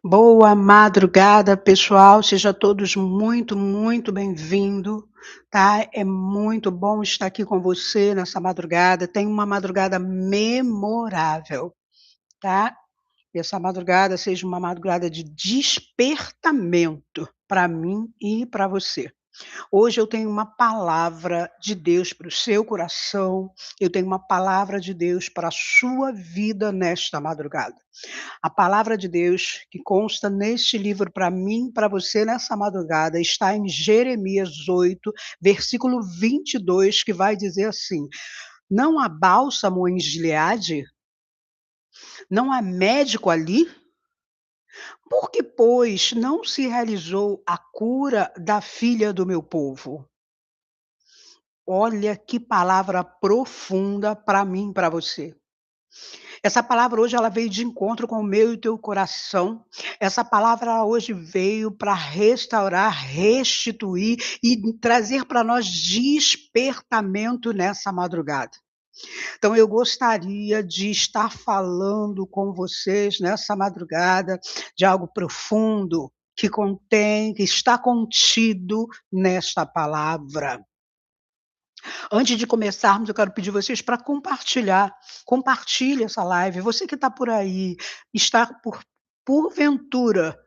Boa madrugada, pessoal. Seja todos muito, muito bem-vindo, tá? É muito bom estar aqui com você nessa madrugada. Tenha uma madrugada memorável, tá? E essa madrugada seja uma madrugada de despertamento para mim e para você. Hoje eu tenho uma palavra de Deus para o seu coração, eu tenho uma palavra de Deus para a sua vida nesta madrugada. A palavra de Deus que consta neste livro para mim, para você nessa madrugada, está em Jeremias 8, versículo 22, que vai dizer assim: "Não há bálsamo em Gileade? Não há médico ali? Por que, pois, não se realizou a cura da filha do meu povo?" Olha que palavra profunda para mim, para você. Essa palavra hoje ela veio de encontro com o meu e o teu coração. Essa palavra hoje veio para restaurar, restituir e trazer para nós despertamento nessa madrugada. Então eu gostaria de estar falando com vocês nessa madrugada de algo profundo que está contido nesta palavra. Antes de começarmos, eu quero pedir vocês para compartilhar. Compartilhe essa live. Você que está por aí, está porventura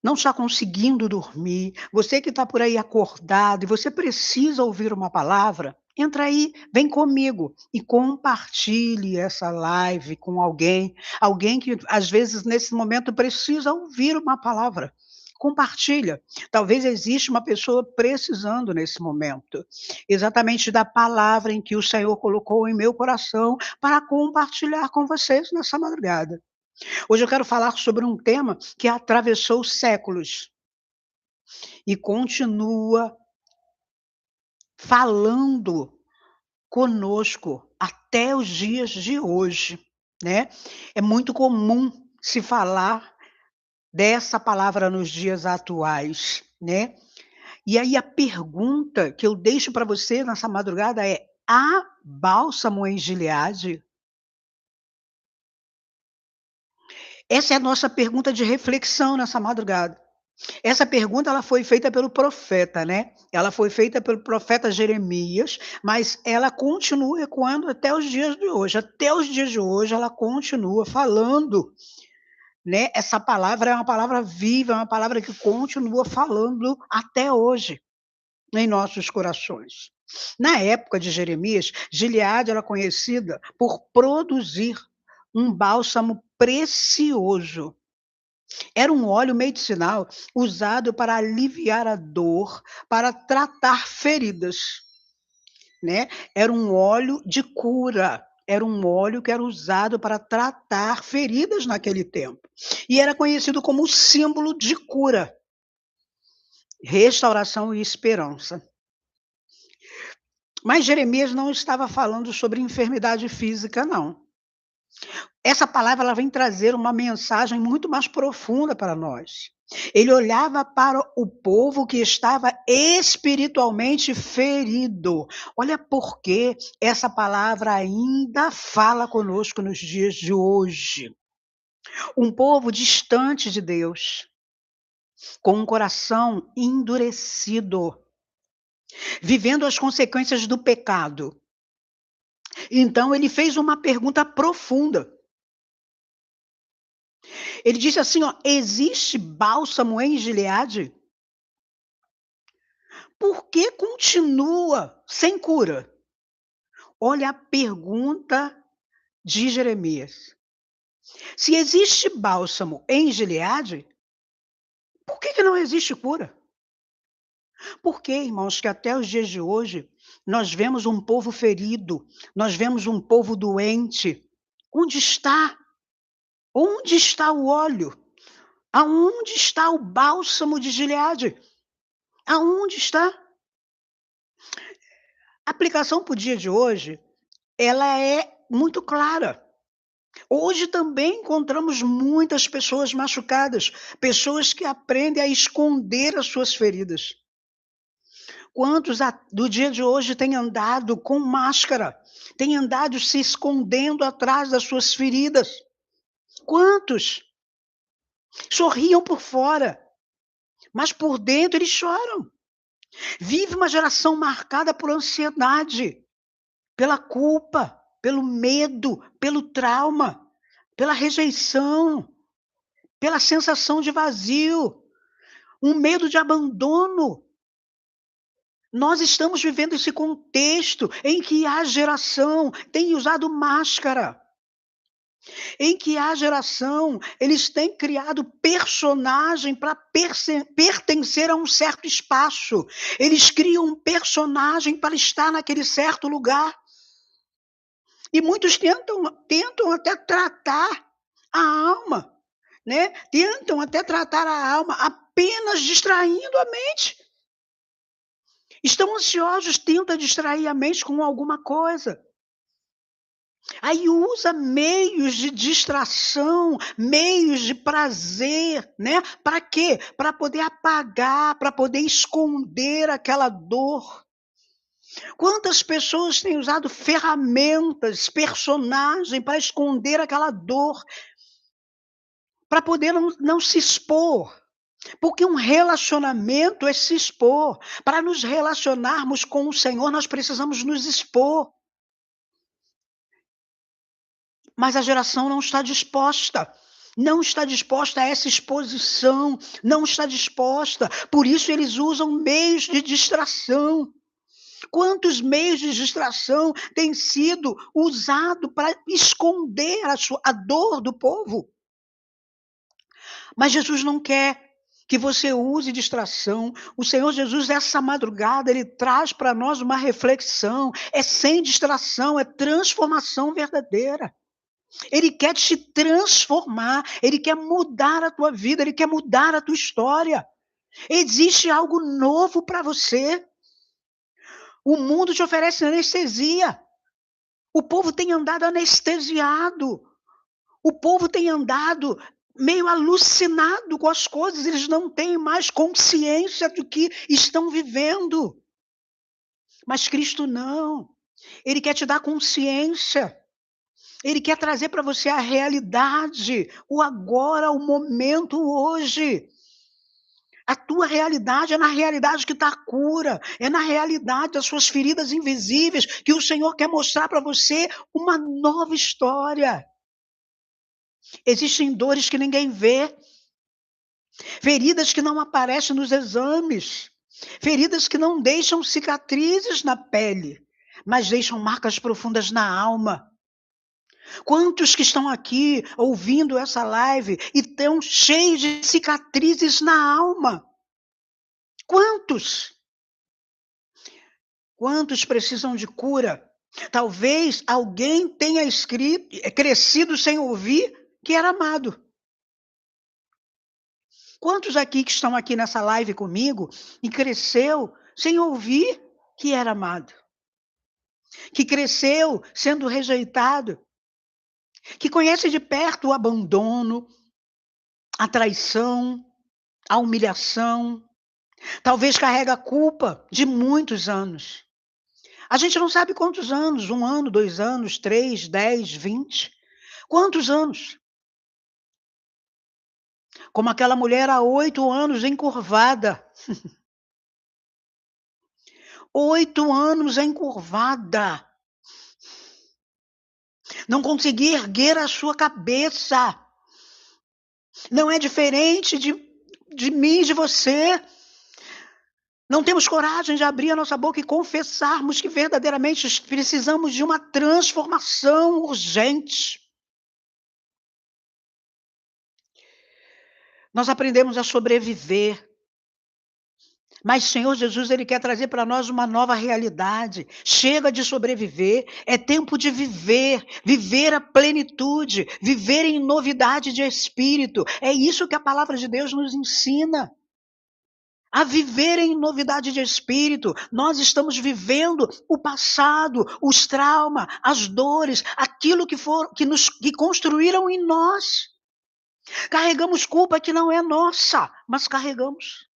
não está conseguindo dormir, você que está por aí acordado e você precisa ouvir uma palavra, entra aí, vem comigo e compartilhe essa live com alguém que às vezes nesse momento precisa ouvir uma palavra. Compartilha. Talvez exista uma pessoa precisando nesse momento, exatamente da palavra em que o Senhor colocou em meu coração para compartilhar com vocês nessa madrugada. Hoje eu quero falar sobre um tema que atravessou séculos e continua falando conosco até os dias de hoje, né. É muito comum se falar dessa palavra nos dias atuais, né. E aí a pergunta que eu deixo para você nessa madrugada é: há bálsamo em Gileade? Essa é a nossa pergunta de reflexão nessa madrugada. Essa pergunta ela foi feita pelo profeta, né, ela foi feita pelo profeta Jeremias, mas ela continua ecoando até os dias de hoje. Até os dias de hoje ela continua falando, né, essa palavra é uma palavra viva, é uma palavra que continua falando até hoje em nossos corações. Na época de Jeremias, Gileade era conhecida por produzir um bálsamo precioso. Era um óleo medicinal usado para aliviar a dor, para tratar feridas, né. Era um óleo de cura, era um óleo que era usado para tratar feridas naquele tempo. E era conhecido como símbolo de cura, restauração e esperança. Mas Jeremias não estava falando sobre enfermidade física não. Essa palavra ela vem trazer uma mensagem muito mais profunda para nós. Ele olhava para o povo que estava espiritualmente ferido. Olha por que essa palavra ainda fala conosco nos dias de hoje. Um povo distante de Deus, com um coração endurecido, vivendo as consequências do pecado. Então ele fez uma pergunta profunda. Ele disse assim, ó: "Existe bálsamo em Gileade? Por que continua sem cura?" Olha a pergunta de Jeremias. Se existe bálsamo em Gileade, por que não existe cura? Por que, irmãos, que até os dias de hoje nós vemos um povo ferido, nós vemos um povo doente. Onde está? Onde está o óleo? Aonde está o bálsamo de Gileade? Aonde está? A aplicação para o dia de hoje, ela é muito clara. Hoje também encontramos muitas pessoas machucadas, pessoas que aprendem a esconder as suas feridas. Quantos do dia de hoje têm andado com máscara, têm andado se escondendo atrás das suas feridas? Quantos? Sorriam por fora, mas por dentro eles choram. Vive uma geração marcada por ansiedade, pela culpa, pelo medo, pelo trauma, pela rejeição, pela sensação de vazio, um medo de abandono. Nós estamos vivendo esse contexto em que a geração tem usado máscara, em que a geração, eles têm criado personagem para pertencer a um certo espaço. Eles criam um personagem para estar naquele certo lugar. E muitos tentam até tratar a alma, né, tentam até tratar a alma apenas distraindo a mente. Estão ansiosos, tenta distrair a mente com alguma coisa. Aí usa meios de distração, meios de prazer, né, para quê? Para poder apagar, para poder esconder aquela dor. Quantas pessoas têm usado ferramentas, personagem para esconder aquela dor, para poder não se expor. Porque um relacionamento é se expor. Para nos relacionarmos com o Senhor, nós precisamos nos expor. Mas a geração não está disposta. Não está disposta a essa exposição, não está disposta. Por isso eles usam meios de distração. Quantos meios de distração têm sido usados para esconder a dor do povo? Mas Jesus não quer que você use distração. O Senhor Jesus, essa madrugada, Ele traz para nós uma reflexão. É sem distração, é transformação verdadeira. Ele quer te transformar, Ele quer mudar a tua vida, Ele quer mudar a tua história. Existe algo novo para você. O mundo te oferece anestesia. O povo tem andado anestesiado. O povo tem andado meio alucinado com as coisas, eles não têm mais consciência do que estão vivendo. Mas Cristo não. Ele quer te dar consciência. Ele quer trazer para você a realidade, o agora, o momento, o hoje. A tua realidade é na realidade que está a cura, é na realidade das suas feridas invisíveis que o Senhor quer mostrar para você uma nova história. Existem dores que ninguém vê, feridas que não aparecem nos exames, feridas que não deixam cicatrizes na pele, mas deixam marcas profundas na alma. Quantos que estão aqui ouvindo essa live e estão cheios de cicatrizes na alma? Quantos? Quantos precisam de cura? Talvez alguém tenha crescido sem ouvir que era amado. Quantos aqui que estão aqui nessa live comigo e cresceu sem ouvir que era amado? Que cresceu sendo rejeitado? Que conhece de perto o abandono, a traição, a humilhação? Talvez carrega a culpa de muitos anos. A gente não sabe quantos anos, 1 ano, 2 anos, 3, 10, 20. Quantos anos? Como aquela mulher há 8 anos encurvada. 8 anos encurvada. Não conseguia erguer a sua cabeça. Não é diferente de mim, de você. Não temos coragem de abrir a nossa boca e confessarmos que verdadeiramente precisamos de uma transformação urgente. Nós aprendemos a sobreviver. Mas o Senhor Jesus, Ele quer trazer para nós uma nova realidade. Chega de sobreviver, é tempo de viver, viver a plenitude, viver em novidade de espírito. É isso que a palavra de Deus nos ensina. A viver em novidade de espírito. Nós estamos vivendo o passado, os traumas, as dores, aquilo que construíram em nós. Carregamos culpa que não é nossa, mas carregamos.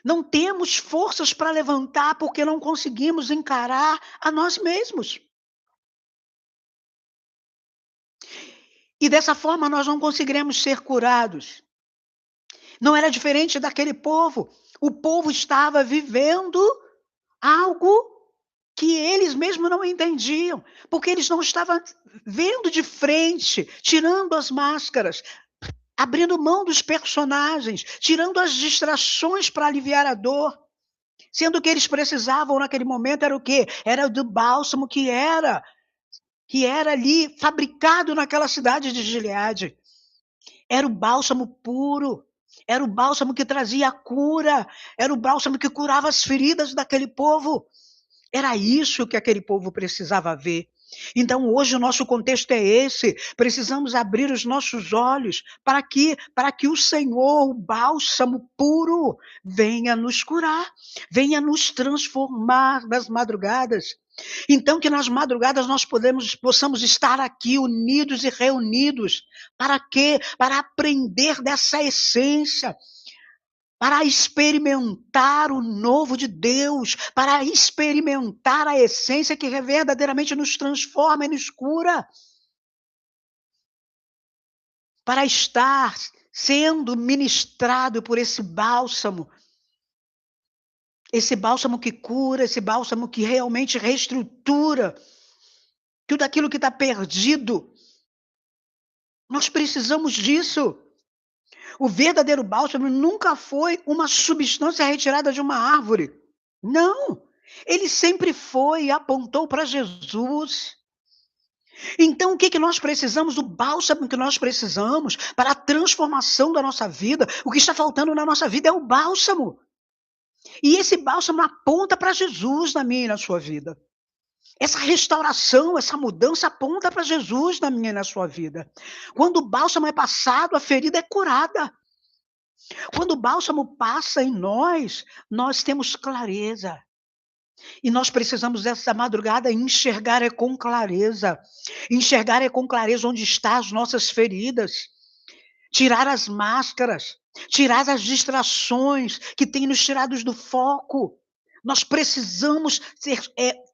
Não temos forças para levantar, porque não conseguimos encarar a nós mesmos. E dessa forma nós não conseguiremos ser curados. Não era diferente daquele povo. O povo estava vivendo algo que eles mesmos não entendiam, porque eles não estavam vendo de frente, tirando as máscaras, abrindo mão dos personagens, tirando as distrações para aliviar a dor, sendo que eles precisavam naquele momento era o quê? Era do bálsamo que era ali fabricado naquela cidade de Gileade. Era o bálsamo puro, era o bálsamo que trazia a cura, era o bálsamo que curava as feridas daquele povo. Era isso que aquele povo precisava ver. Então, hoje o nosso contexto é esse. Precisamos abrir os nossos olhos para que o Senhor, o bálsamo puro, venha nos curar, venha nos transformar nas madrugadas. Então, que nas madrugadas nós possamos estar aqui unidos e reunidos. Para quê? Para aprender dessa essência, para experimentar o novo de Deus, para experimentar a essência que verdadeiramente nos transforma e nos cura, para estar sendo ministrado por esse bálsamo que cura, esse bálsamo que realmente reestrutura tudo aquilo que está perdido. Nós precisamos disso. O verdadeiro bálsamo nunca foi uma substância retirada de uma árvore. Não, ele sempre foi e apontou para Jesus. Então, o que nós precisamos? O bálsamo que nós precisamos para a transformação da nossa vida. O que está faltando na nossa vida é o bálsamo. E esse bálsamo aponta para Jesus na minha e na sua vida. Essa restauração, essa mudança aponta para Jesus na minha e na sua vida. Quando o bálsamo é passado, a ferida é curada. Quando o bálsamo passa em nós temos clareza. E nós precisamos dessa madrugada enxergar com clareza. Enxergar com clareza onde estão as nossas feridas. Tirar as máscaras. Tirar as distrações que têm nos tirados do foco. Nós precisamos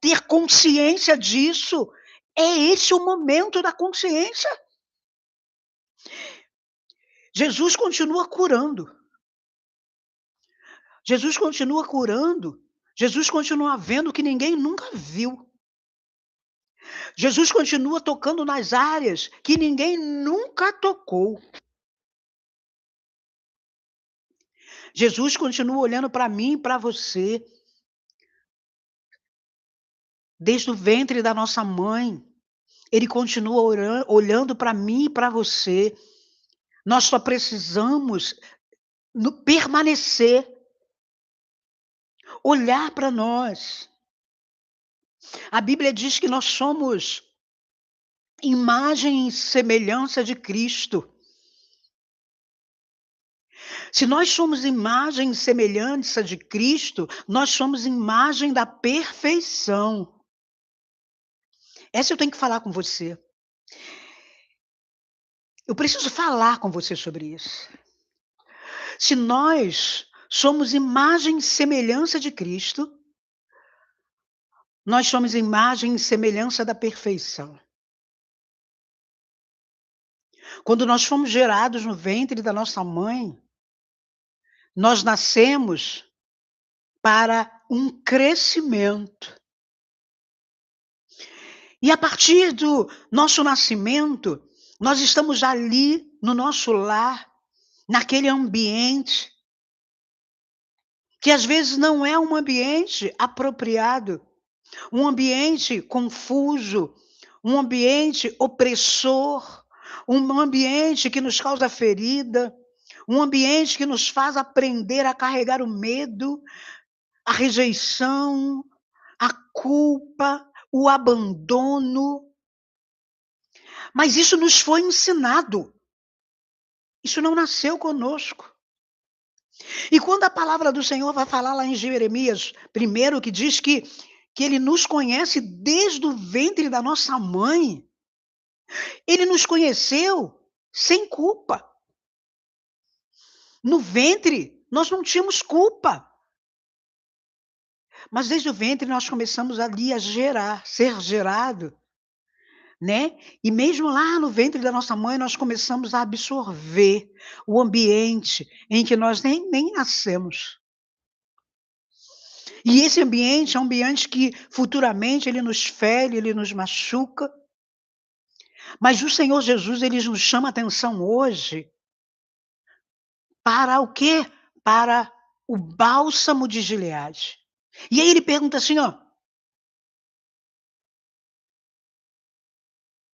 ter consciência disso. É esse o momento da consciência. Jesus continua curando. Jesus continua curando. Jesus continua vendo o que ninguém nunca viu. Jesus continua tocando nas áreas que ninguém nunca tocou. Jesus continua olhando para mim e para você. Desde o ventre da nossa mãe. Ele continua olhando para mim e para você. Nós só precisamos permanecer. Olhar para nós. A Bíblia diz que nós somos imagem e semelhança de Cristo. Se nós somos imagem e semelhança de Cristo, nós somos imagem da perfeição. Essa eu tenho que falar com você. Eu preciso falar com você sobre isso. Se nós somos imagem e semelhança de Cristo, nós somos imagem e semelhança da perfeição. Quando nós fomos gerados no ventre da nossa mãe, nós nascemos para um crescimento. E a partir do nosso nascimento, nós estamos ali no nosso lar, naquele ambiente, que às vezes não é um ambiente apropriado, um ambiente confuso, um ambiente opressor, um ambiente que nos causa ferida, um ambiente que nos faz aprender a carregar o medo, a rejeição, a culpa, o abandono. Mas isso nos foi ensinado. Isso não nasceu conosco. E quando a palavra do Senhor vai falar lá em Jeremias, primeiro que diz que Ele nos conhece desde o ventre da nossa mãe. Ele nos conheceu sem culpa. No ventre, nós não tínhamos culpa. Mas desde o ventre nós começamos ali a ser gerado né. E mesmo lá no ventre da nossa mãe, nós começamos a absorver o ambiente em que nós nem nascemos. E esse ambiente é um ambiente que futuramente ele nos fere, ele nos machuca, mas o Senhor Jesus, ele nos chama a atenção hoje para o quê? Para o bálsamo de Gileade. E aí ele pergunta assim, ó: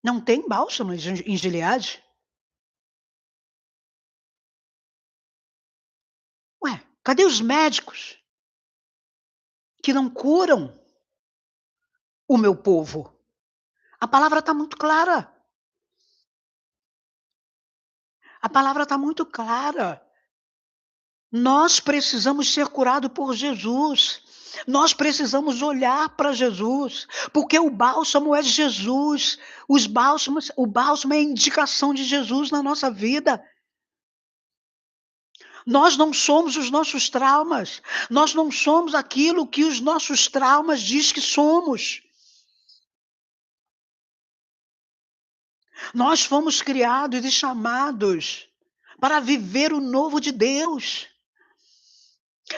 "Não tem bálsamo em Gileade?" Ué, cadê os médicos que não curam o meu povo? A palavra está muito clara, a palavra está muito clara. Nós precisamos ser curados por Jesus. Nós precisamos olhar para Jesus, porque o bálsamo é Jesus. O bálsamo é a indicação de Jesus na nossa vida. Nós não somos os nossos traumas. Nós não somos aquilo que os nossos traumas diz que somos. Nós fomos criados e chamados para viver o novo de Deus,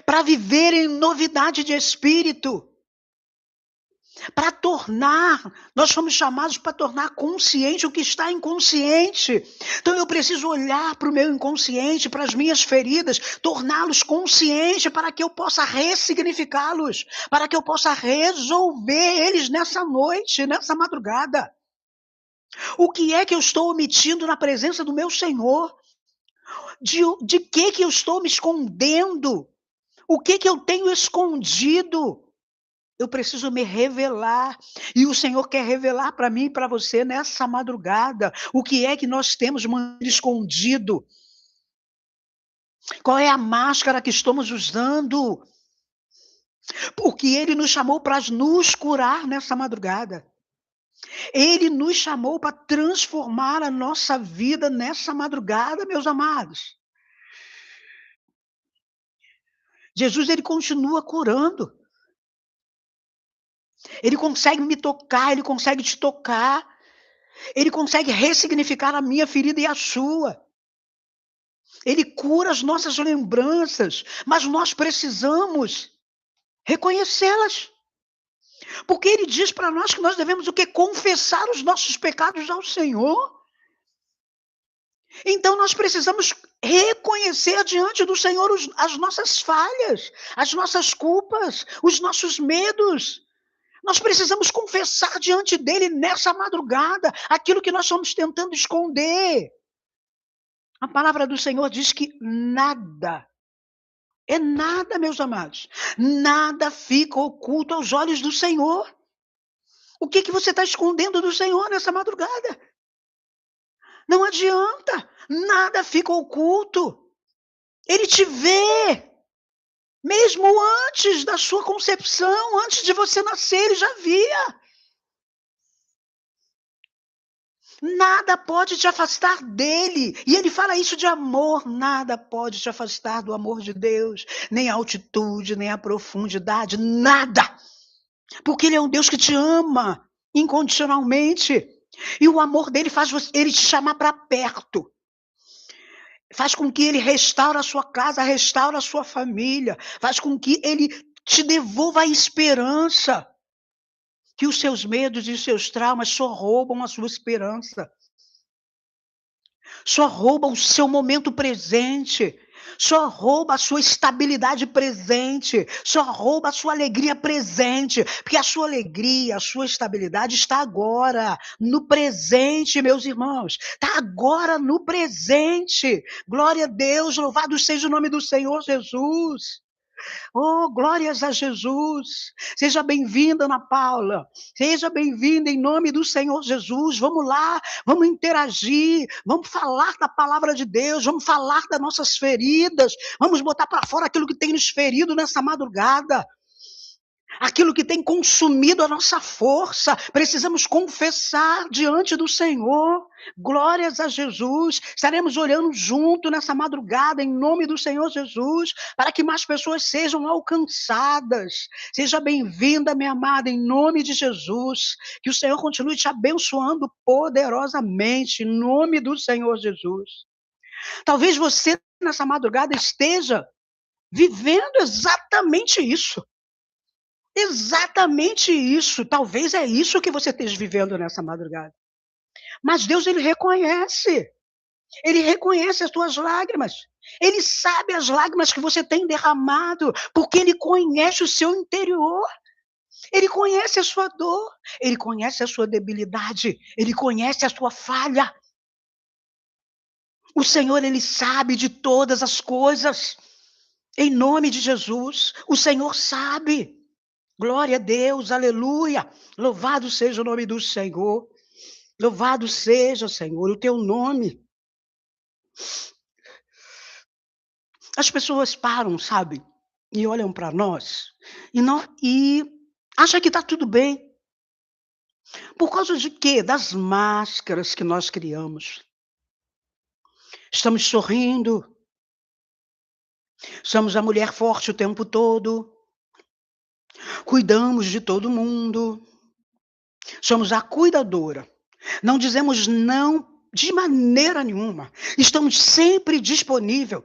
para viver em novidade de espírito. Para tornar, nós fomos chamados para tornar consciente o que está inconsciente. Então eu preciso olhar para o meu inconsciente, para as minhas feridas, torná-los conscientes para que eu possa ressignificá-los, para que eu possa resolver eles nessa noite, nessa madrugada. O que é que eu estou omitindo na presença do meu Senhor? De que eu estou me escondendo? O que eu tenho escondido? Eu preciso me revelar, e o Senhor quer revelar para mim e para você nessa madrugada, o que é que nós temos mantido escondido, qual é a máscara que estamos usando, porque Ele nos chamou para nos curar nessa madrugada, Ele nos chamou para transformar a nossa vida nessa madrugada, meus amados. Jesus, Ele continua curando, Ele consegue me tocar, Ele consegue te tocar, Ele consegue ressignificar a minha ferida e a sua. Ele cura as nossas lembranças, mas nós precisamos reconhecê-las. Porque ele diz para nós que nós devemos o quê? Confessar os nossos pecados ao Senhor. Então nós precisamos reconhecer diante do Senhor as nossas falhas, as nossas culpas, os nossos medos. Nós precisamos confessar diante dele nessa madrugada aquilo que nós estamos tentando esconder. A palavra do Senhor diz que nada, é nada, meus amados. Nada fica oculto aos olhos do Senhor. O que você está escondendo do Senhor nessa madrugada? Não adianta. Nada fica oculto. Ele te vê. Mesmo antes da sua concepção, antes de você nascer, ele já via. Nada pode te afastar dele. E ele fala isso de amor. Nada pode te afastar do amor de Deus. Nem a altitude, nem a profundidade. Nada. Porque ele é um Deus que te ama incondicionalmente. E o amor dele faz ele te chamar para perto. Faz com que ele restaure a sua casa, restaure a sua família. Faz com que ele te devolva a esperança. Que os seus medos e os seus traumas só roubam a sua esperança. Só roubam o seu momento presente. Só rouba a sua estabilidade presente, só rouba a sua alegria presente, porque a sua alegria, a sua estabilidade está agora, no presente, meus irmãos, está agora no presente. Glória a Deus, louvado seja o nome do Senhor Jesus. Oh, glórias a Jesus. Seja bem-vinda, Ana Paula. Seja bem-vinda em nome do Senhor Jesus. Vamos lá, vamos interagir, vamos falar da palavra de Deus, vamos falar das nossas feridas, vamos botar para fora aquilo que tem nos ferido nessa madrugada. aquilo que tem consumido a nossa força, precisamos confessar diante do Senhor. Glórias a Jesus. Estaremos orando junto nessa madrugada, em nome do Senhor Jesus, para que mais pessoas sejam alcançadas. Seja bem-vinda, minha amada, em nome de Jesus. Que o Senhor continue te abençoando poderosamente, em nome do Senhor Jesus. Talvez você, nessa madrugada, esteja vivendo exatamente isso. Exatamente isso. Talvez é isso que você esteja vivendo nessa madrugada. Mas Deus, ele reconhece. Ele reconhece as tuas lágrimas. Ele sabe as lágrimas que você tem derramado, porque ele conhece o seu interior. Ele conhece a sua dor, ele conhece a sua debilidade, ele conhece a sua falha. O Senhor, ele sabe de todas as coisas. Em nome de Jesus, o Senhor sabe. Glória a Deus, aleluia. Louvado seja o nome do Senhor. Louvado seja, Senhor, o teu nome. As pessoas param, sabe, e olham para nós e acham que está tudo bem. Por causa de quê? Das máscaras que nós criamos. Estamos sorrindo, somos a mulher forte o tempo todo, cuidamos de todo mundo, somos a cuidadora. Não dizemos não de maneira nenhuma. Estamos sempre disponível.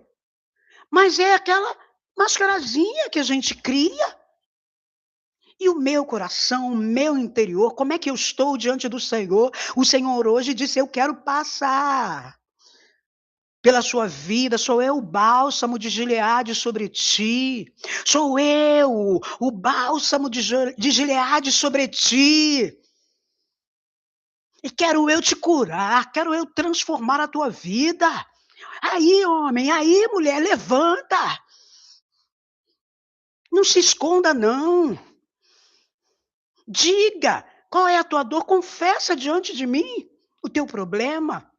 Mas é aquela mascarazinha que a gente cria. E o meu coração, o meu interior, como é que eu estou diante do Senhor? O Senhor hoje disse: Eu quero passar pela sua vida, sou eu o bálsamo de Gileade sobre ti. Sou eu o bálsamo de Gileade sobre ti. E quero eu te curar, quero eu transformar a tua vida. Aí, homem, aí, mulher, levanta. Não se esconda, não. Diga qual é a tua dor, confessa diante de mim o teu problema.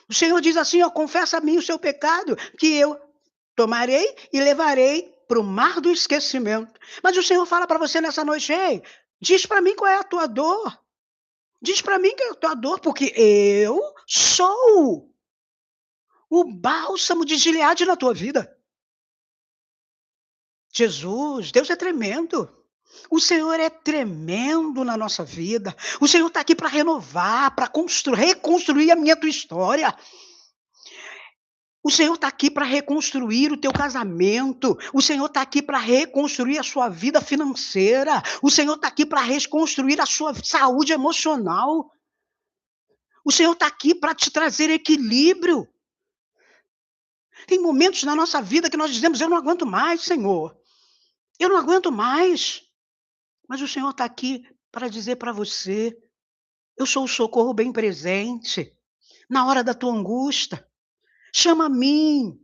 O Senhor diz assim: ó, confessa a mim o seu pecado, que eu tomarei e levarei para o mar do esquecimento. Mas o Senhor fala para você nessa noite: ei, diz para mim qual é a tua dor. Diz para mim qual é a tua dor, porque eu sou o bálsamo de Gileade na tua vida. Jesus, Deus é tremendo. O Senhor é tremendo na nossa vida. O Senhor está aqui para renovar, para reconstruir a minha tua história. O Senhor está aqui para reconstruir o teu casamento. O Senhor está aqui para reconstruir a sua vida financeira. O Senhor está aqui para reconstruir a sua saúde emocional. O Senhor está aqui para te trazer equilíbrio. Tem momentos na nossa vida que nós dizemos: eu não aguento mais, Senhor. Eu não aguento mais. Mas o Senhor está aqui para dizer para você: eu sou o socorro bem presente. Na hora da tua angústia, chama a mim.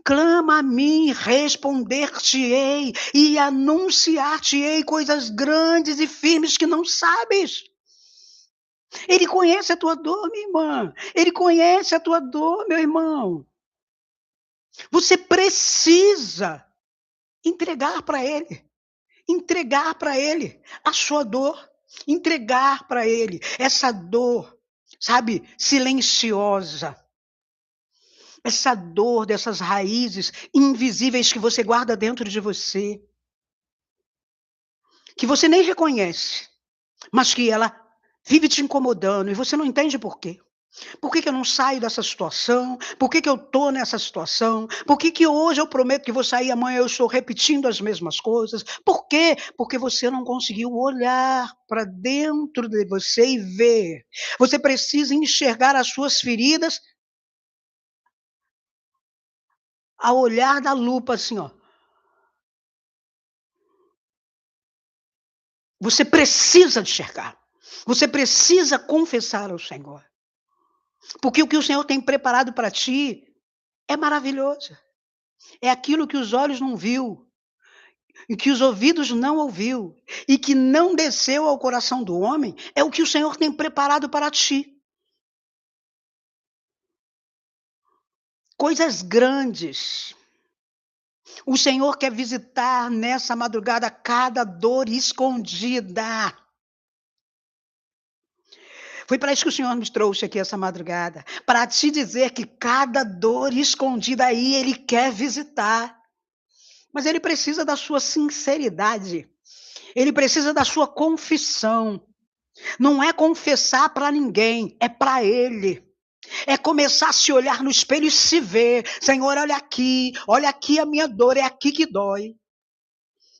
Clama a mim, responder-te-ei e anunciar-te-ei coisas grandes e firmes que não sabes. Ele conhece a tua dor, minha irmã. Ele conhece a tua dor, meu irmão. Você precisa entregar para ele. Entregar para ele a sua dor. Entregar para ele essa dor, sabe, silenciosa. Essa dor dessas raízes invisíveis que você guarda dentro de você, que você nem reconhece, mas que ela vive te incomodando e você não entende por quê. Por que que eu não saio dessa situação? Por que que eu estou nessa situação? Por que que hoje eu prometo que vou sair, amanhã eu estou repetindo as mesmas coisas? Por quê? Porque você não conseguiu olhar para dentro de você e ver. Você precisa enxergar as suas feridas ao olhar da lupa, assim, ó. Você precisa enxergar. Você precisa confessar ao Senhor. Porque o que o Senhor tem preparado para ti é maravilhoso. É aquilo que os olhos não viu, e que os ouvidos não ouviu, e que não desceu ao coração do homem, é o que o Senhor tem preparado para ti. Coisas grandes, O Senhor quer visitar nessa madrugada cada dor escondida. Foi para isso que o Senhor nos trouxe aqui essa madrugada, para te dizer que cada dor escondida aí Ele quer visitar, mas Ele precisa da sua sinceridade, Ele precisa da sua confissão. Não é confessar para ninguém, é para Ele. É começar a se olhar no espelho e se ver. Senhor, olha aqui a minha dor, é aqui que dói.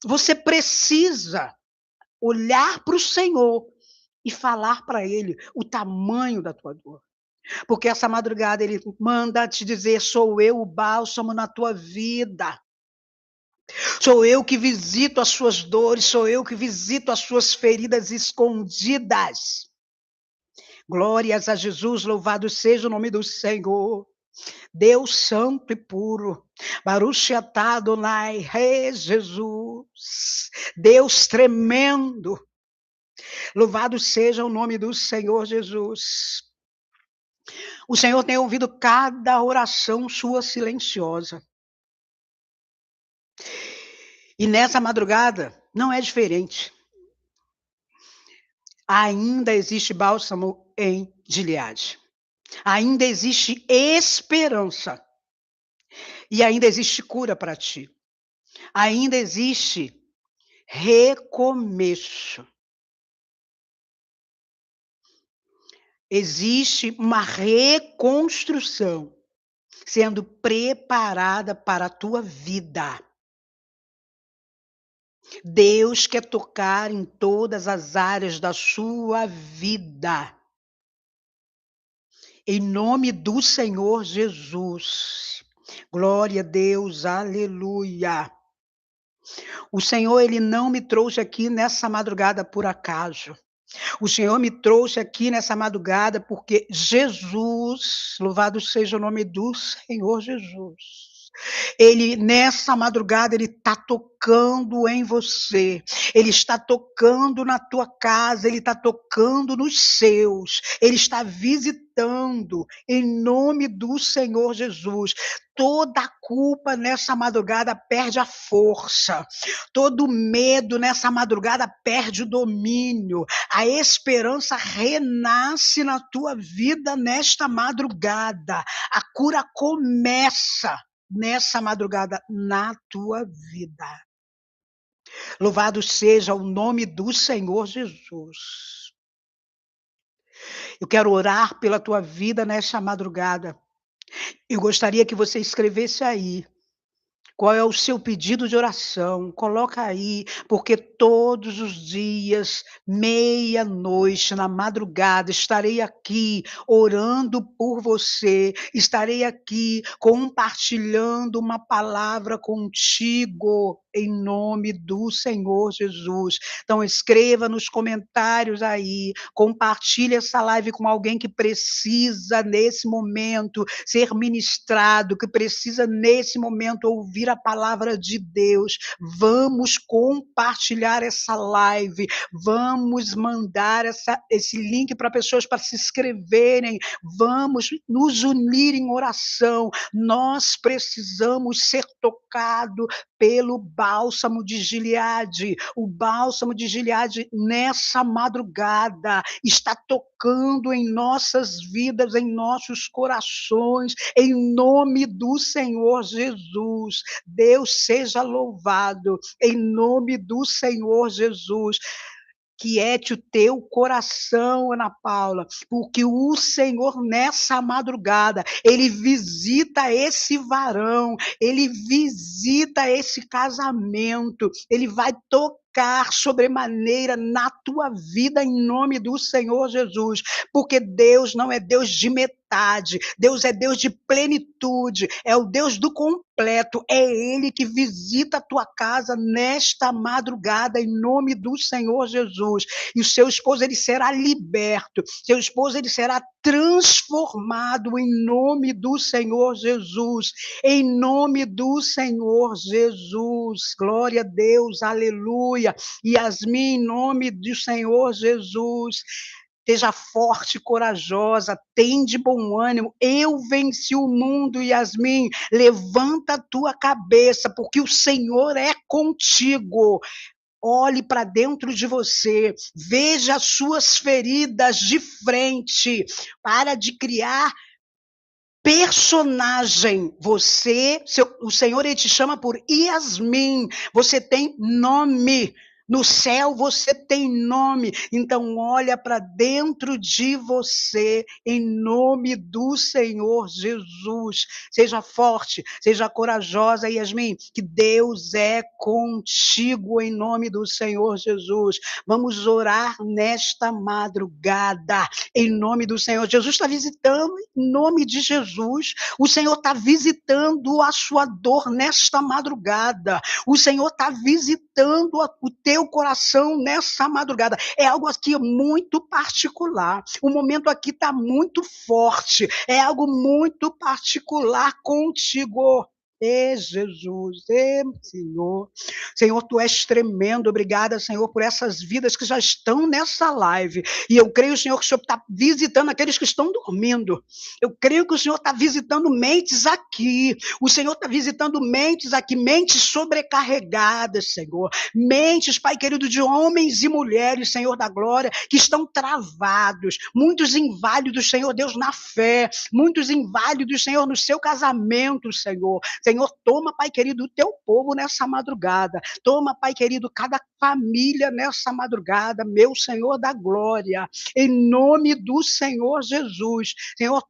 Você precisa olhar para o Senhor e falar para Ele o tamanho da tua dor. Porque essa madrugada Ele manda te dizer: sou eu o bálsamo na tua vida. Sou eu que visito as suas dores, sou eu que visito as suas feridas escondidas. Glórias a Jesus, louvado seja o nome do Senhor. Deus santo e puro, Baruch atah Adonai, Rei Jesus, Deus tremendo, louvado seja o nome do Senhor Jesus. O Senhor tem ouvido cada oração sua silenciosa. E nessa madrugada não é diferente. Ainda existe bálsamo em Gileade. Ainda existe esperança. E ainda existe cura para ti. Ainda existe recomeço. Existe uma reconstrução sendo preparada para a tua vida. Deus quer tocar em todas as áreas da sua vida. Em nome do Senhor Jesus. Glória a Deus, aleluia. O Senhor, Ele não me trouxe aqui nessa madrugada por acaso. O Senhor me trouxe aqui nessa madrugada porque Jesus, louvado seja o nome do Senhor Jesus. Ele, nessa madrugada, Ele está tocando em você, Ele está tocando na tua casa, Ele está tocando nos seus, Ele está visitando em nome do Senhor Jesus. Toda a culpa nessa madrugada perde a força, todo medo nessa madrugada perde o domínio, a esperança renasce na tua vida nesta madrugada, a cura começa nessa madrugada na tua vida. Louvado seja o nome do Senhor Jesus. Eu quero orar pela tua vida nesta madrugada. Eu gostaria que você escrevesse aí qual é o seu pedido de oração? Coloca aí, porque todos os dias, meia-noite, na madrugada, estarei aqui orando por você, estarei aqui compartilhando uma palavra contigo, em nome do Senhor Jesus. Então escreva nos comentários aí, compartilhe essa live com alguém que precisa nesse momento ser ministrado, que precisa nesse momento ouvir a palavra de Deus. Vamos compartilhar essa live, vamos mandar esse link para pessoas para se inscreverem, vamos nos unir em oração. Nós precisamos ser tocados pelo bálsamo de Gileade. O bálsamo de Gileade nessa madrugada está tocando em nossas vidas, em nossos corações, em nome do Senhor Jesus. Deus seja louvado, em nome do Senhor Jesus. Quiete o teu coração, Ana Paula, porque o Senhor nessa madrugada, Ele visita esse varão, Ele visita esse casamento, Ele vai tocar sobremaneira na tua vida em nome do Senhor Jesus, porque Deus não é Deus de metade, Deus é Deus de plenitude, é o Deus do completo, é Ele que visita a tua casa nesta madrugada em nome do Senhor Jesus. E o seu esposo ele será liberto, seu esposo ele será transformado em nome do Senhor Jesus, em nome do Senhor Jesus. Glória a Deus, aleluia. Yasmin, em nome do Senhor Jesus. Seja forte e corajosa, tem de bom ânimo, eu venci o mundo, Yasmin. Levanta a tua cabeça, porque o Senhor é contigo. Olhe para dentro de você, veja as suas feridas de frente, para de criar personagem. O Senhor ele te chama por Yasmin, você tem nome. No céu você tem nome, então olha para dentro de você, em nome do Senhor Jesus. Seja forte, seja corajosa, Yasmin, que Deus é contigo, em nome do Senhor Jesus. Vamos orar nesta madrugada, em nome do Senhor. Jesus está visitando, em nome de Jesus. O Senhor está visitando a sua dor nesta madrugada. O Senhor está visitando o teu coração nessa madrugada. É algo aqui muito particular. O momento aqui está muito forte. É algo muito particular contigo. Jesus, Senhor. Senhor, tu és tremendo. Obrigada, Senhor, por essas vidas que já estão nessa live. E eu creio, Senhor, que o Senhor está visitando aqueles que estão dormindo. Eu creio que o Senhor está visitando mentes aqui. O Senhor está visitando mentes aqui, mentes sobrecarregadas, Senhor. Mentes, Pai querido, de homens e mulheres, Senhor da glória, que estão travados. Muitos inválidos, Senhor Deus, na fé. Muitos inválidos, Senhor, no seu casamento, Senhor. Senhor, toma, Pai querido, o teu povo nessa madrugada. Toma, Pai querido, cada família nessa madrugada, meu Senhor da glória. Em nome do Senhor Jesus. Senhor,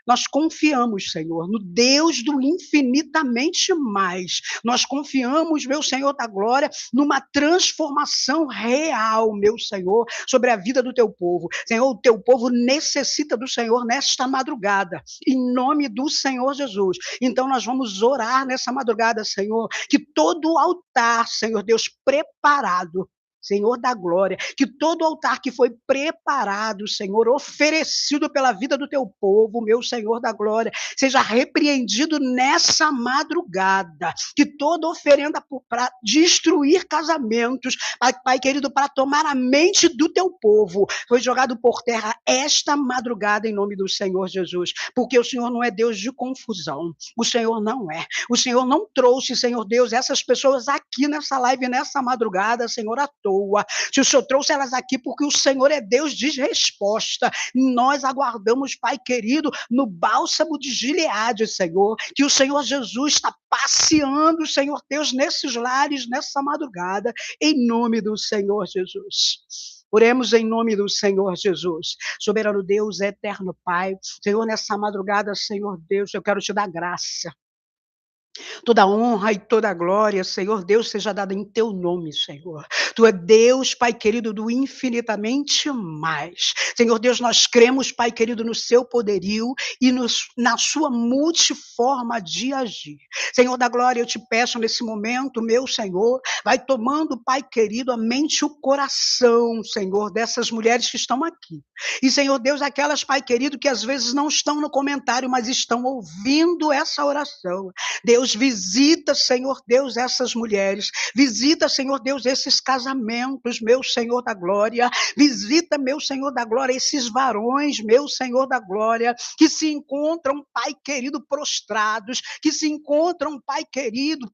nós confiamos, Senhor, no Deus do infinitamente mais. Nós confiamos, meu Senhor da glória, numa transformação real, meu Senhor, sobre a vida do teu povo. Senhor, o teu povo necessita do Senhor nesta madrugada, em nome do Senhor Jesus. Então nós vamos orar nessa madrugada, Senhor, que todo o altar, Senhor Deus, preparado, Senhor da glória, que todo altar que foi preparado, Senhor, oferecido pela vida do teu povo, meu Senhor da glória, seja repreendido nessa madrugada, que toda oferenda para destruir casamentos, Pai querido, para tomar a mente do teu povo, foi jogado por terra esta madrugada em nome do Senhor Jesus, porque o Senhor não é Deus de confusão, o Senhor não é, o Senhor não trouxe, Senhor Deus, essas pessoas aqui nessa live, nessa madrugada, Senhor, à toa. Se o Senhor trouxe elas aqui, porque o Senhor é Deus de resposta. Nós aguardamos, Pai querido, no bálsamo de Gileade, Senhor, que o Senhor Jesus está passeando, Senhor Deus, nesses lares, nessa madrugada, em nome do Senhor Jesus. Oremos em nome do Senhor Jesus. Soberano Deus, eterno Pai, Senhor, nessa madrugada, Senhor Deus, eu quero te dar graça. Toda honra e toda glória, Senhor Deus, seja dada em teu nome, Senhor. Tu é Deus, Pai querido, do infinitamente mais. Senhor Deus, nós cremos, Pai querido, no seu poderio e na sua multiforma de agir. Senhor da glória, eu te peço nesse momento, meu Senhor, vai tomando, Pai querido, a mente e o coração, Senhor, dessas mulheres que estão aqui. E, Senhor Deus, aquelas, Pai querido, que às vezes não estão no comentário, mas estão ouvindo essa oração. Deus, visita, Senhor Deus, essas mulheres. Visita, Senhor Deus, esses casamentos, meu Senhor da glória. Visita, meu Senhor da glória, esses varões, meu Senhor da glória, que se encontram, Pai querido, prostrados, que se encontram, Pai querido,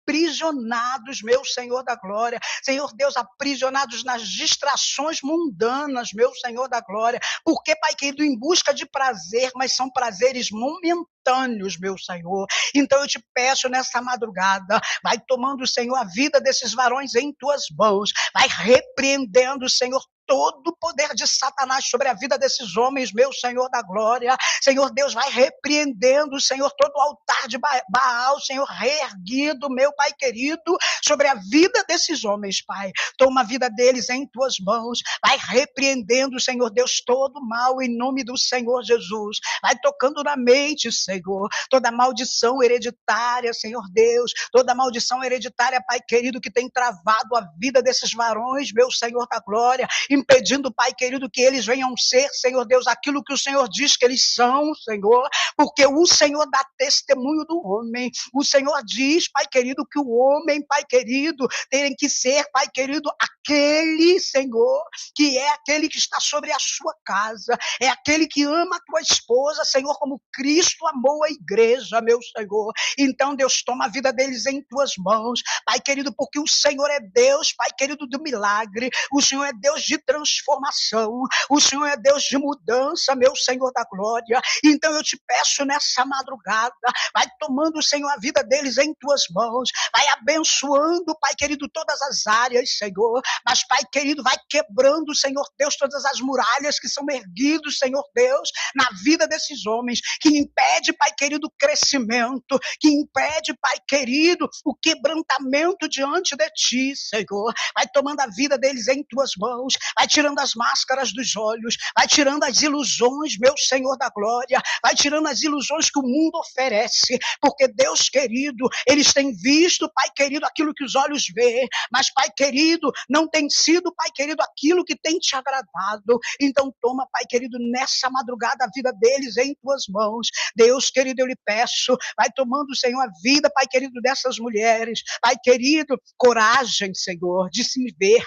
aprisionados, meu Senhor da glória. Senhor Deus, aprisionados nas distrações mundanas, meu Senhor da glória. Porque, Pai querido, em busca de prazer, mas são prazeres momentâneos, meu Senhor. Então eu te peço nessa madrugada, vai tomando, Senhor, a vida desses varões em tuas mãos. Vai repreendendo, Senhor, todo o poder de Satanás sobre a vida desses homens, meu Senhor da glória. Senhor Deus, vai repreendendo, Senhor, todo o altar de Baal, Senhor, reerguido, meu Pai querido, sobre a vida desses homens, Pai. Toma a vida deles em tuas mãos. Vai repreendendo, Senhor Deus, todo mal em nome do Senhor Jesus. Vai tocando na mente, Senhor, toda maldição hereditária, Senhor Deus, toda maldição hereditária, Pai querido, que tem travado a vida desses varões, meu Senhor da glória, e impedindo, Pai querido, que eles venham ser, Senhor Deus, aquilo que o Senhor diz que eles são, Senhor, porque o Senhor dá testemunho do homem. O Senhor diz, Pai querido, que o homem, Pai querido, tem que ser, Pai querido, aquele, Senhor, que é aquele que está sobre a sua casa, é aquele que ama a tua esposa, Senhor, como Cristo amou a igreja, meu Senhor. Então, Deus, toma a vida deles em tuas mãos, Pai querido, porque o Senhor é Deus, Pai querido, do milagre, o Senhor é Deus de transformação, o Senhor é Deus de mudança, meu Senhor da glória. Então, eu te peço nessa madrugada, vai tomando, Senhor, a vida deles em tuas mãos, vai abençoando, Pai querido, todas as áreas, Senhor, mas, Pai querido, vai quebrando, Senhor Deus, todas as muralhas que são erguidas, Senhor Deus, na vida desses homens, que impede, Pai querido, o crescimento, que impede, Pai querido, o quebrantamento diante de Ti, Senhor. Vai tomando a vida deles em Tuas mãos, vai tirando as máscaras dos olhos, vai tirando as ilusões, meu Senhor da glória, vai tirando as ilusões que o mundo oferece, porque, Deus querido, eles têm visto, Pai querido, aquilo que os olhos vê, mas, Pai querido, não tem sido, Pai querido, aquilo que tem Te agradado. Então toma, Pai querido, nessa madrugada a vida deles em Tuas mãos. Deus querido, eu lhe peço, vai tomando, Senhor, a vida, Pai querido, dessas mulheres. Pai querido, coragem, Senhor, de se ver.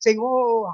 Senhor,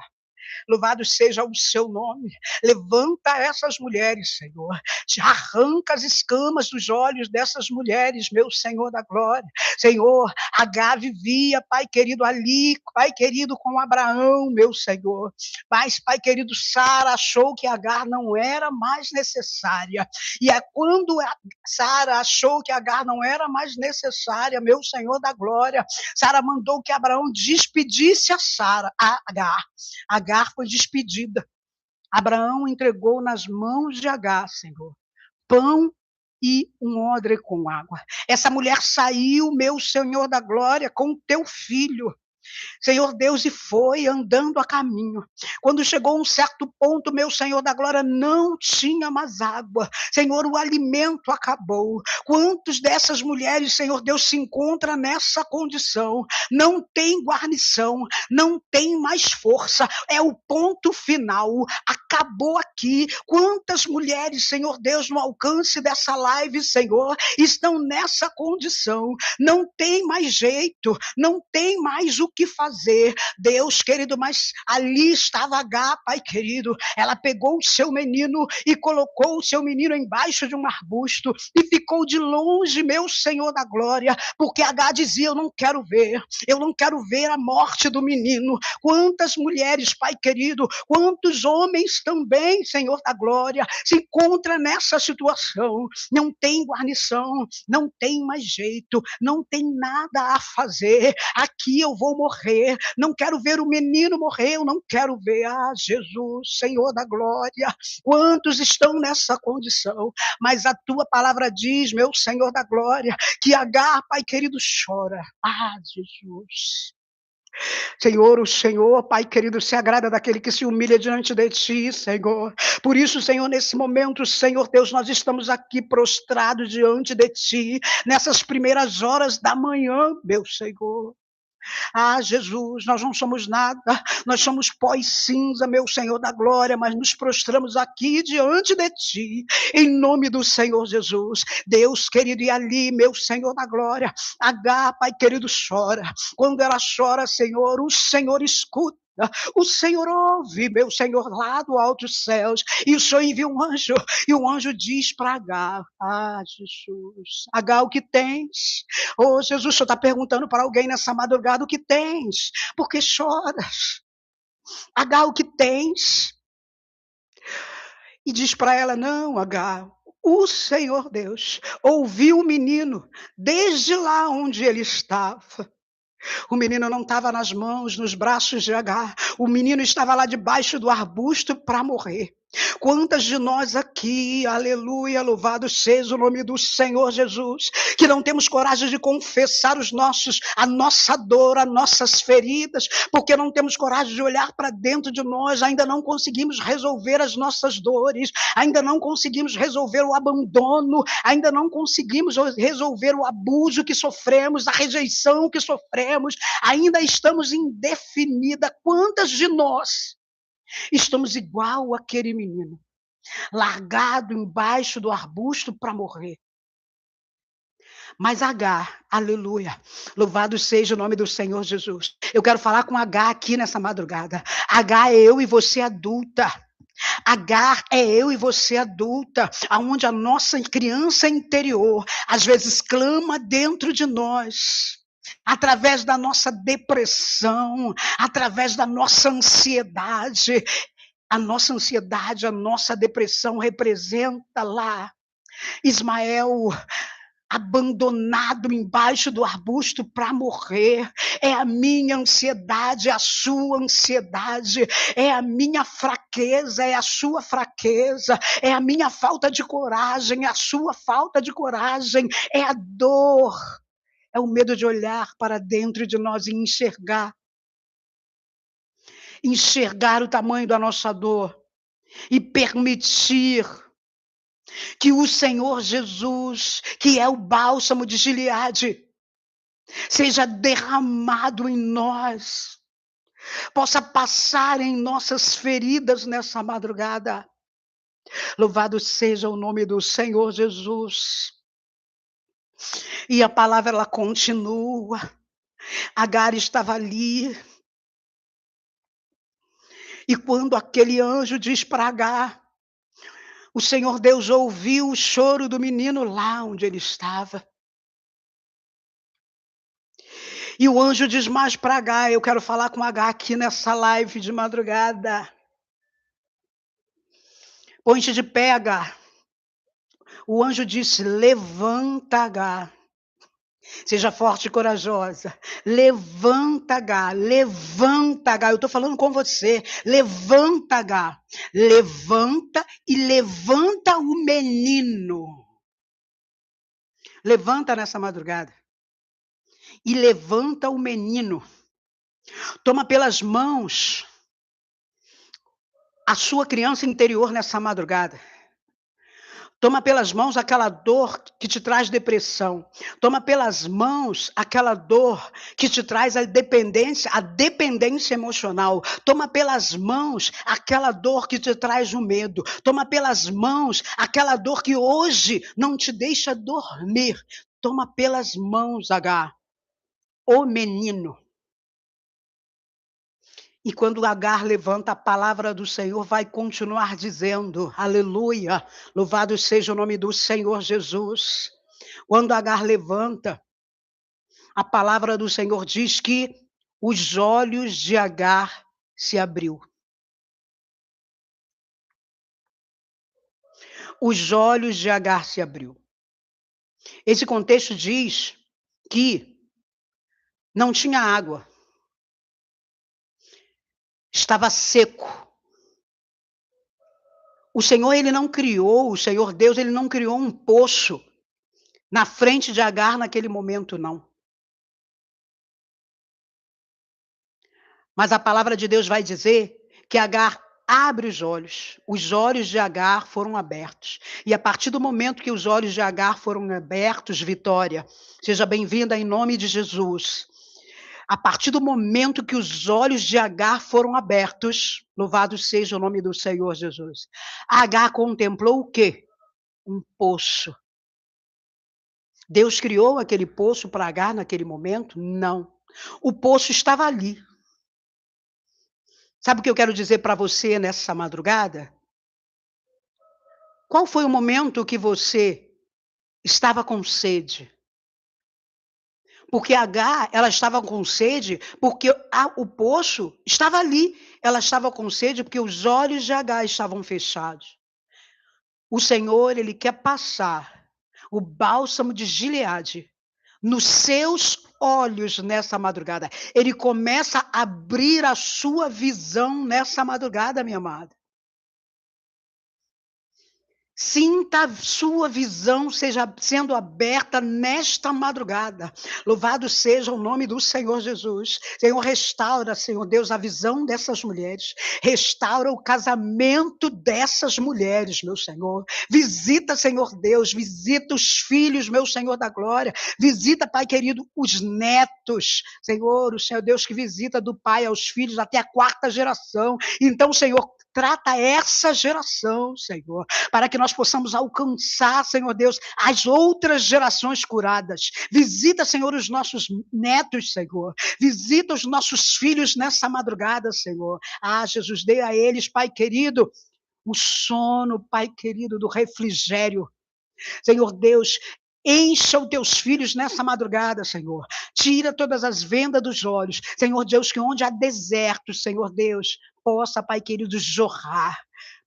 louvado seja o seu nome. Levanta essas mulheres, Senhor. Arranca as escamas dos olhos dessas mulheres, meu Senhor da glória. Senhor, Agar vivia, Pai querido, ali, Pai querido, com Abraão, meu Senhor. Mas, Pai querido, Sara achou que Agar não era mais necessária. E é quando Sara achou que Agar não era mais necessária, meu Senhor da glória, Sara mandou que Abraão despedisse a Agar. Agar foi despedida. Abraão entregou nas mãos de Agar, Senhor, pão e um odre com água. Essa mulher saiu, meu Senhor da glória, com o teu filho. Senhor Deus, e foi andando a caminho. Quando chegou a um certo ponto, meu Senhor da glória, não tinha mais água. Senhor, o alimento acabou. Quantos dessas mulheres, Senhor Deus, se encontram nessa condição? Não tem guarnição, não tem mais força. É o ponto final. Acabou aqui. Quantas mulheres, Senhor Deus, no alcance dessa live, Senhor, estão nessa condição? Não tem mais jeito, não tem mais o que fazer. Deus querido, mas ali estava Agar, Pai querido. Ela pegou o seu menino e colocou o seu menino embaixo de um arbusto e ficou de longe, meu Senhor da glória, porque Agar dizia: eu não quero ver a morte do menino. Quantas mulheres, Pai querido, quantos homens também, Senhor da glória, se encontram nessa situação. Não tem guarnição, não tem mais jeito, não tem nada a fazer. Aqui eu vou morrer, não quero ver o menino morrer, eu não quero ver. Ah, Jesus, Senhor da glória, quantos estão nessa condição? Mas a tua palavra diz, meu Senhor da glória, que Agar, Pai querido, chora. Ah, Jesus. Senhor, o Senhor, Pai querido, se agrada daquele que se humilha diante de Ti, Senhor. Por isso, Senhor, nesse momento, Senhor Deus, nós estamos aqui prostrados diante de Ti, nessas primeiras horas da manhã, meu Senhor. Ah, Jesus, nós não somos nada, nós somos pó e cinza, meu Senhor da glória, mas nos prostramos aqui diante de Ti, em nome do Senhor Jesus. Deus querido, e ali, meu Senhor da glória, Agar, Pai querido, chora. Quando ela chora, Senhor, o Senhor escuta. O Senhor ouve, meu Senhor, lá do alto dos céus, e o Senhor envia um anjo, e o anjo diz para Agar: ah, Jesus, Agar, o que tens? Oh, Jesus, o Senhor está perguntando para alguém nessa madrugada: o que tens? Por que choras? Agar, o que tens? E diz para ela: não, Agar, o Senhor Deus ouviu o menino desde lá onde ele estava. O menino não estava nas mãos, nos braços de Agar. O menino estava lá debaixo do arbusto para morrer. Quantas de nós aqui, aleluia, louvado seja o nome do Senhor Jesus, que não temos coragem de confessar a nossa dor, as nossas feridas, porque não temos coragem de olhar para dentro de nós, ainda não conseguimos resolver as nossas dores, ainda não conseguimos resolver o abandono, ainda não conseguimos resolver o abuso que sofremos, a rejeição que sofremos, ainda estamos indefinida. Quantas de nós Estamos igual aquele menino, largado embaixo do arbusto para morrer. Mas Agar, aleluia, louvado seja o nome do Senhor Jesus. Eu quero falar com Agar aqui nessa madrugada. Agar é eu e você adulta. Agar é eu e você adulta, aonde a nossa criança interior às vezes clama dentro de nós. Através da nossa depressão, através da nossa ansiedade. A nossa ansiedade, a nossa depressão representa lá Ismael abandonado embaixo do arbusto para morrer. É a minha ansiedade, é a sua ansiedade, é a minha fraqueza, é a sua fraqueza, é a minha falta de coragem, é a sua falta de coragem, é a dor, é o medo de olhar para dentro de nós e enxergar o tamanho da nossa dor e permitir que o Senhor Jesus, que é o bálsamo de Gileade, seja derramado em nós, possa passar em nossas feridas nessa madrugada. Louvado seja o nome do Senhor Jesus. E a palavra ela continua. Agar estava ali. E quando aquele anjo diz para Agar, o Senhor Deus ouviu o choro do menino lá onde ele estava. E o anjo diz mais para Agar, eu quero falar com Agar aqui nessa live de madrugada. Põe-te de pé, Agar. O anjo disse, levanta, Agar. Seja forte e corajosa. Levanta, Agar. Levanta, Agar. Eu estou falando com você. Levanta, Agar. Levanta e levanta o menino. Levanta nessa madrugada. E levanta o menino. Toma pelas mãos a sua criança interior nessa madrugada. Toma pelas mãos aquela dor que te traz depressão. Toma pelas mãos aquela dor que te traz a dependência emocional. Toma pelas mãos aquela dor que te traz o medo. Toma pelas mãos aquela dor que hoje não te deixa dormir. Toma pelas mãos, Agar, o menino. E quando Agar levanta, a palavra do Senhor vai continuar dizendo, aleluia, louvado seja o nome do Senhor Jesus. Quando Agar levanta, a palavra do Senhor diz que os olhos de Agar se abriu. Os olhos de Agar se abriu. Esse contexto diz que não tinha água. Estava seco. O Senhor Deus, ele não criou um poço na frente de Agar naquele momento, não. Mas a palavra de Deus vai dizer que Agar abre os olhos de Agar foram abertos. E a partir do momento que os olhos de Agar foram abertos, Vitória, seja bem-vinda em nome de Jesus. A partir do momento que os olhos de Agar foram abertos, louvado seja o nome do Senhor Jesus. Agar contemplou o quê? Um poço. Deus criou aquele poço para Agar naquele momento? Não. O poço estava ali. Sabe o que eu quero dizer para você nessa madrugada? Qual foi o momento que você estava com sede? Porque Agar, ela estava com sede, porque o poço estava ali. Ela estava com sede porque os olhos de Agar estavam fechados. O Senhor, ele quer passar o bálsamo de Gileade nos seus olhos nessa madrugada. Ele começa a abrir a sua visão nessa madrugada, minha amada. Sinta a sua visão seja sendo aberta nesta madrugada. Louvado seja o nome do Senhor Jesus. Senhor, restaura, Senhor Deus, a visão dessas mulheres. Restaura o casamento dessas mulheres, meu Senhor. Visita, Senhor Deus, visita os filhos, meu Senhor da glória. Visita, Pai querido, os netos. Senhor, o Senhor Deus que visita do pai aos filhos até a quarta geração. Então, Senhor, trata essa geração, Senhor, para que nós possamos alcançar, Senhor Deus, as outras gerações curadas. Visita, Senhor, os nossos netos, Senhor. Visita os nossos filhos nessa madrugada, Senhor. Ah, Jesus, dê a eles, Pai querido, o sono, Pai querido, do refrigério. Senhor Deus, encha os teus filhos nessa madrugada, Senhor. Tira todas as vendas dos olhos. Senhor Deus, que onde há deserto, Senhor Deus, possa, Pai querido, jorrar.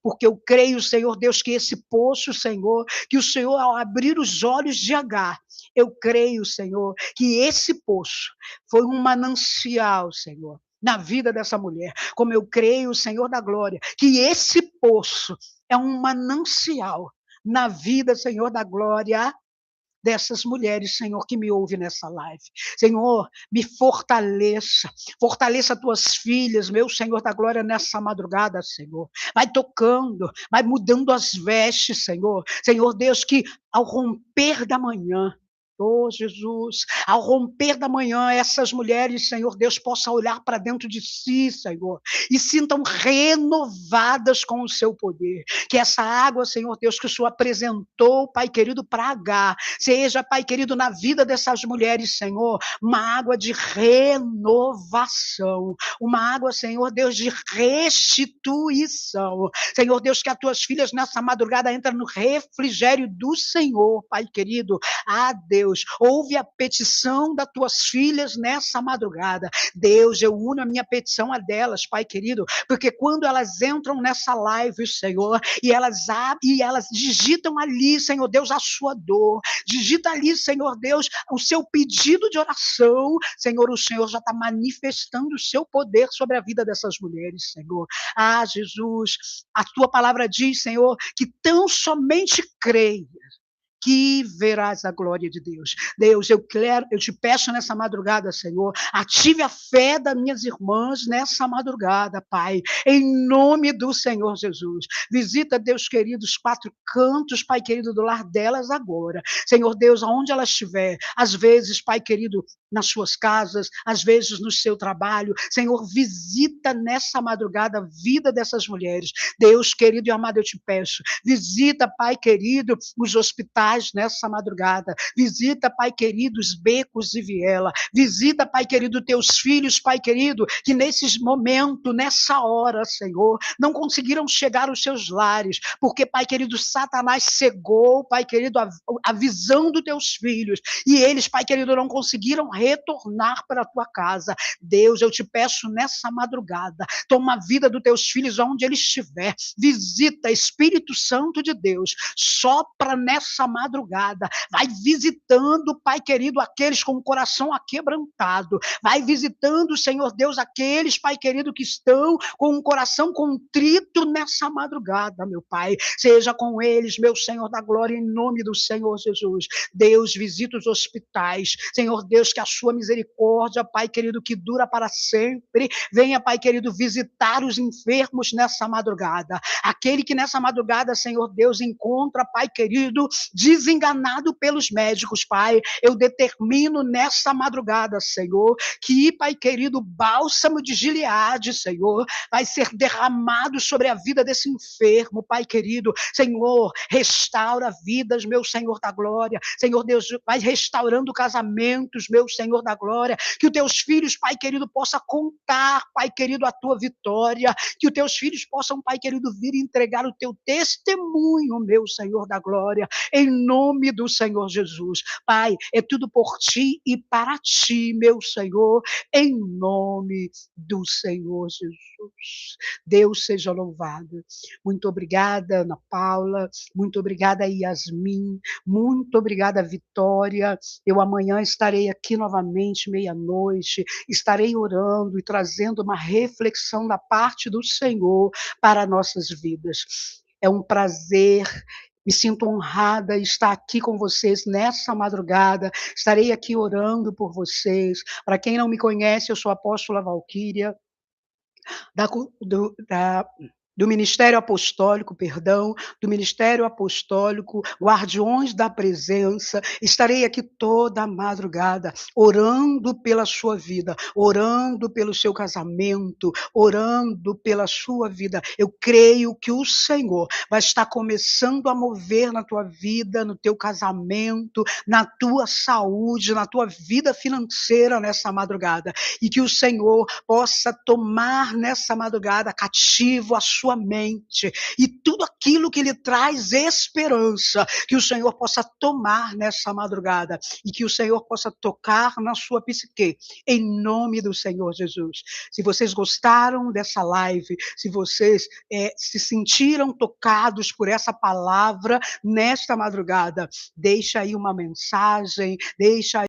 Porque eu creio, Senhor Deus, que esse poço, Senhor, que o Senhor, ao abrir os olhos de Agar, eu creio, Senhor, que esse poço foi um manancial, Senhor, na vida dessa mulher. Como eu creio, Senhor da glória, que esse poço é um manancial na vida, Senhor da glória, dessas mulheres, Senhor, que me ouve nessa live. Senhor, me fortaleça, fortaleça tuas filhas, meu Senhor da glória, nessa madrugada, Senhor. Vai tocando, vai mudando as vestes, Senhor. Senhor Deus, que ao romper da manhã, oh Jesus, ao romper da manhã, essas mulheres, Senhor Deus, possam olhar para dentro de si, Senhor, e sintam renovadas com o seu poder. Que essa água, Senhor Deus, que o Senhor apresentou, Pai querido, para Agar, seja, Pai querido, na vida dessas mulheres, Senhor, uma água de renovação, uma água, Senhor Deus, de restituição. Senhor Deus, que as tuas filhas nessa madrugada entrem no refrigério do Senhor, Pai querido. Ah, Deus, ouve a petição das tuas filhas nessa madrugada. Deus, eu uno a minha petição a delas, Pai querido, porque quando elas entram nessa live, Senhor, e elas digitam ali, Senhor Deus, a sua dor, digita ali, Senhor Deus, o seu pedido de oração, Senhor, o Senhor já está manifestando o seu poder sobre a vida dessas mulheres, Senhor. Ah, Jesus, a tua palavra diz, Senhor, que tão somente creia que verás a glória de Deus. Deus, eu te peço nessa madrugada, Senhor, ative a fé das minhas irmãs nessa madrugada, Pai, em nome do Senhor Jesus. Visita, Deus querido, os quatro cantos, Pai querido, do lar delas agora. Senhor Deus, aonde ela estiver, às vezes, Pai querido, nas suas casas, às vezes no seu trabalho. Senhor, visita nessa madrugada a vida dessas mulheres. Deus querido e amado, eu te peço, visita, Pai querido, os hospitais nessa madrugada. Visita, Pai querido, os becos e viela. Visita, Pai querido, teus filhos, Pai querido, que nesses momentos, nessa hora, Senhor, não conseguiram chegar aos seus lares, porque, Pai querido, Satanás cegou, Pai querido, a visão dos teus filhos, e eles, Pai querido, não conseguiram retornar para a tua casa. Deus, eu te peço nessa madrugada, toma a vida dos teus filhos onde ele estiver. Visita, Espírito Santo de Deus, sopra nessa madrugada, vai visitando, Pai querido, aqueles com o coração aquebrantado, vai visitando, Senhor Deus, aqueles, Pai querido, que estão com o coração contrito nessa madrugada, meu Pai, seja com eles, meu Senhor da glória, em nome do Senhor Jesus. Deus, visita os hospitais, Senhor Deus, que a sua misericórdia, Pai querido, que dura para sempre, venha, Pai querido, visitar os enfermos nessa madrugada, aquele que nessa madrugada, Senhor Deus, encontra, Pai querido, desenganado pelos médicos, Pai, eu determino nessa madrugada, Senhor, que, Pai querido, bálsamo de Gileade, Senhor, vai ser derramado sobre a vida desse enfermo, Pai querido. Senhor, restaura vidas, meu Senhor da glória. Senhor Deus, vai restaurando casamentos, meu Senhor da glória. Que os teus filhos, Pai querido, possam contar, Pai querido, a tua vitória. Que os teus filhos possam, Pai querido, vir entregar o teu testemunho, meu Senhor da glória, em nome do Senhor Jesus. Pai, é tudo por ti e para ti, meu Senhor, em nome do Senhor Jesus. Deus seja louvado. Muito obrigada, Ana Paula, muito obrigada, Yasmin, muito obrigada, Vitória. Eu amanhã estarei aqui novamente, meia-noite, estarei orando e trazendo uma reflexão da parte do Senhor para nossas vidas. É um prazer Me sinto honrada em estar aqui com vocês nessa madrugada. Estarei aqui orando por vocês. Para quem não me conhece, eu sou a apóstola Valquíria, da cu do Ministério Apostólico, perdão, do Ministério Apostólico, Guardiões da Presença. Estarei aqui toda a madrugada, orando pela sua vida, orando pelo seu casamento, orando pela sua vida. Eu creio que o Senhor vai estar começando a mover na tua vida, no teu casamento, na tua saúde, na tua vida financeira nessa madrugada. E que o Senhor possa tomar nessa madrugada cativo a sua mente e tudo aquilo que lhe traz esperança, que o Senhor possa tomar nessa madrugada e que o Senhor possa tocar na sua psique, em nome do Senhor Jesus. Se vocês gostaram dessa live, se vocês se sentiram tocados por essa palavra nesta madrugada, deixa aí uma mensagem, deixa